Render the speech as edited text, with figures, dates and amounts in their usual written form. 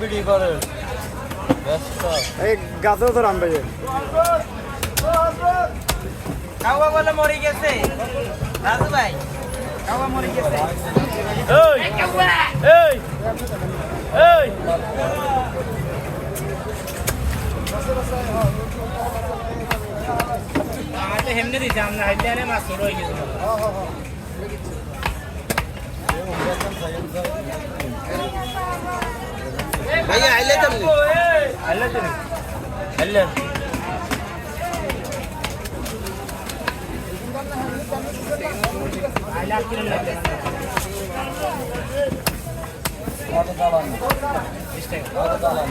বিড়ি করে এই গাছেও তো রাম বেজে কাউয়া বলে মরে গেছে রাজু ভাই কাউয়া মরে গেছে এই এই এই আরে হেমনে দিছে আমরা হাইতে আরে মাছ রয়ে গেছে ভাইয়া আইলে তুমি আইলে আইলা কিলো লাগে কত দালান 20 টাকা কত দালান